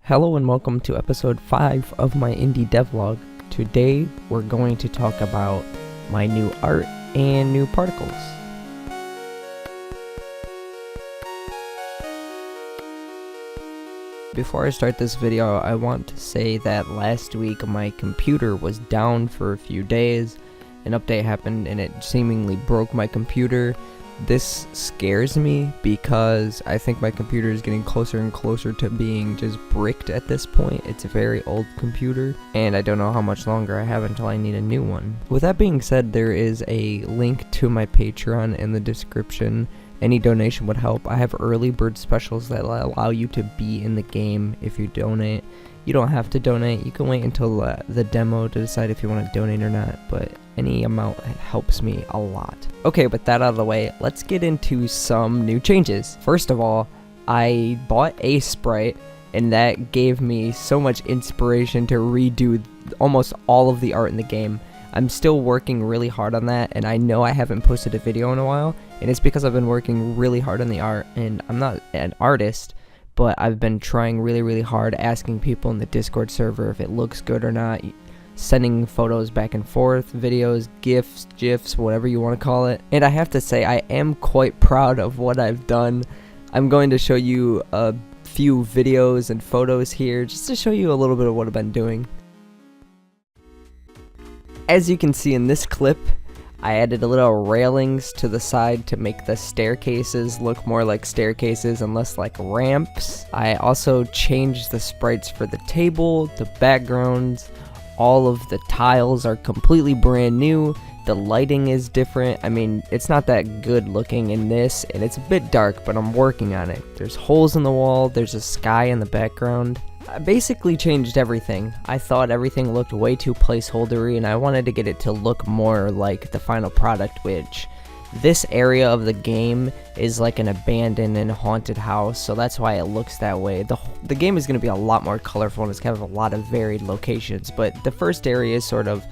Hello and welcome to episode 5 of my indie devlog. Today we're going to talk about my new art and new particles. Before I start this video, I want to say that last week my computer was down for a few days. An update happened and it seemingly broke my computer. This scares me because I think my computer is getting closer and closer to being just bricked at this point. It's a very old computer and I don't know how much longer I have until I need a new one. With that being said, there is a link to my Patreon in the description. Any donation would help. I have early bird specials that allow you to be in the game if you donate. You don't have to donate. You can wait until the demo to decide if you want to donate or not, but any amount helps me a lot. Okay, with that out of the way, let's get into some new changes. First of all, I bought a sprite, and that gave me so much inspiration to redo almost all of the art in the game. I'm still working really hard on that, and I know I haven't posted a video in a while, and it's because I've been working really hard on the art, and I'm not an artist, but I've been trying really hard, asking people in the Discord server if it looks good or not, sending photos back and forth, videos, GIFs, whatever you want to call it. And I have to say, I am quite proud of what I've done. I'm going to show you a few videos and photos here, just to show you a little bit of what I've been doing. As you can see in this clip, I added a little railings to the side to make the staircases look more like staircases and less like ramps. I also changed the sprites for the table, the backgrounds. All of the tiles are completely brand new. The lighting is different. I mean, it's not that good looking in this, and it's a bit dark, but I'm working on it. There's holes in the wall, there's a sky in the background. I basically changed everything. I thought everything looked way too placeholdery, and I wanted to get it to look more like the final product, which this area of the game is like an abandoned and haunted house, so that's why it looks that way. The game is going to be a lot more colorful, and it's kind of a lot of varied locations, but the first area is sort of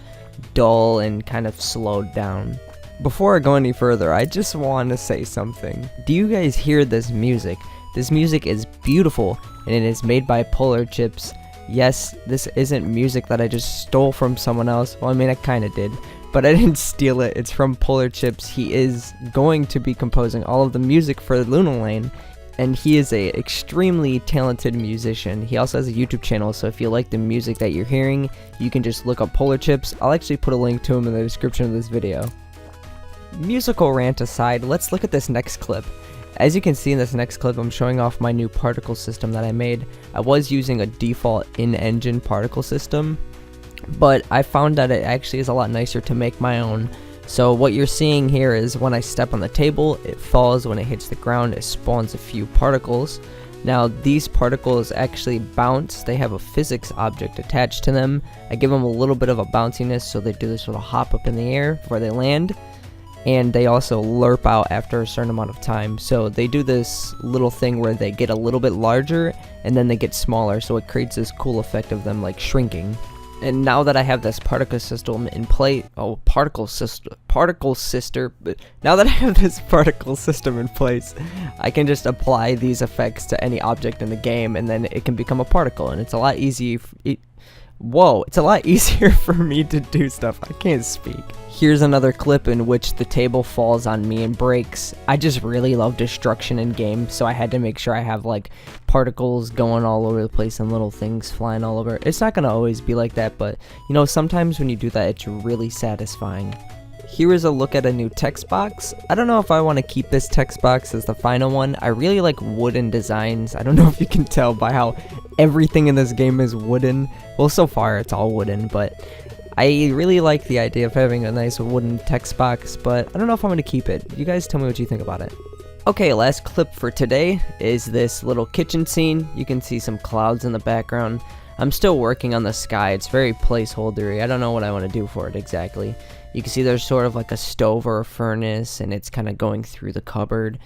dull and kind of slowed down. Before I go any further, I just want to say something. Do you guys hear this music? This music is beautiful, and it is made by PolarChips. Yes, this isn't music that I just stole from someone else. Well, I mean, I kind of did, but I didn't steal it. It's from PolarChips. He is going to be composing all of the music for Luna Lane, and he is a extremely talented musician. He also has a YouTube channel, so if you like the music that you're hearing, you can just look up PolarChips. I'll actually put a link to him in the description of this video. Musical rant aside, let's look at this next clip. As you can see in this next clip, I'm showing off my new particle system that I made. I was using a default in-engine particle system, but I found that it actually is a lot nicer to make my own. So what you're seeing here is when I step on the table, it falls. When it hits the ground, it spawns a few particles. Now these particles actually bounce. They have a physics object attached to them. I give them a little bit of a bounciness, so they do this little hop up in the air before they land. And they also lerp out after a certain amount of time. So they do this little thing where they get a little bit larger and then they get smaller, so it creates this cool effect of them like shrinking. And now that I have this particle system in place, now that I have this particle system in place, I can just apply these effects to any object in the game, and then it can become a particle, and it's a lot easier. It's a lot easier for me to do stuff. I can't speak. Here's another clip in which the table falls on me and breaks. I just really love destruction in game, so I had to make sure I have like particles going all over the place and little things flying all over. It's not gonna always be like that, but you know, sometimes when you do that, it's really satisfying. Here is a look at a new text box. I don't know if I want to keep this text box as the final one. I really like wooden designs. I don't know if you can tell by how everything in this game is wooden. Well, so far it's all wooden, but I really like the idea of having a nice wooden text box, but I don't know if I'm going to keep it. You guys tell me what you think about it. Okay, last clip for today is this little kitchen scene. You can see some clouds in the background. I'm still working on the sky. It's very placeholdery. I don't know what I want to do for it exactly. You can see there's sort of like a stove or a furnace, and it's kind of going through the cupboard.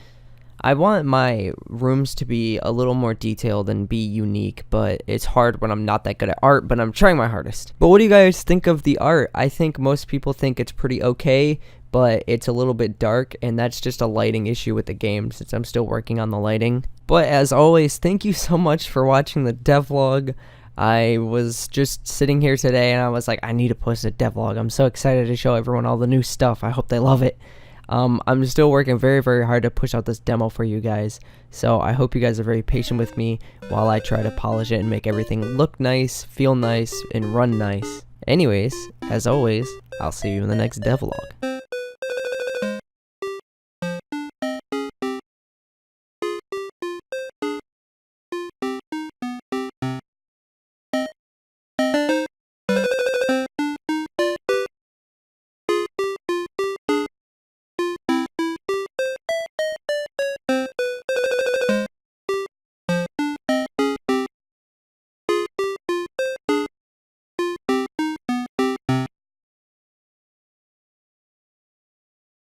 I want my rooms to be a little more detailed and be unique, but it's hard when I'm not that good at art, but I'm trying my hardest. But what do you guys think of the art? I think most people think it's pretty okay, but it's a little bit dark, and that's just a lighting issue with the game since I'm still working on the lighting. But as always, thank you so much for watching the devlog. I was just sitting here today and I was like, I need to post a devlog. I'm so excited to show everyone all the new stuff. I hope they love it. I'm still working very, very hard to push out this demo for you guys. So I hope you guys are very patient with me while I try to polish it and make everything look nice, feel nice, and run nice. Anyways, as always, I'll see you in the next devlog.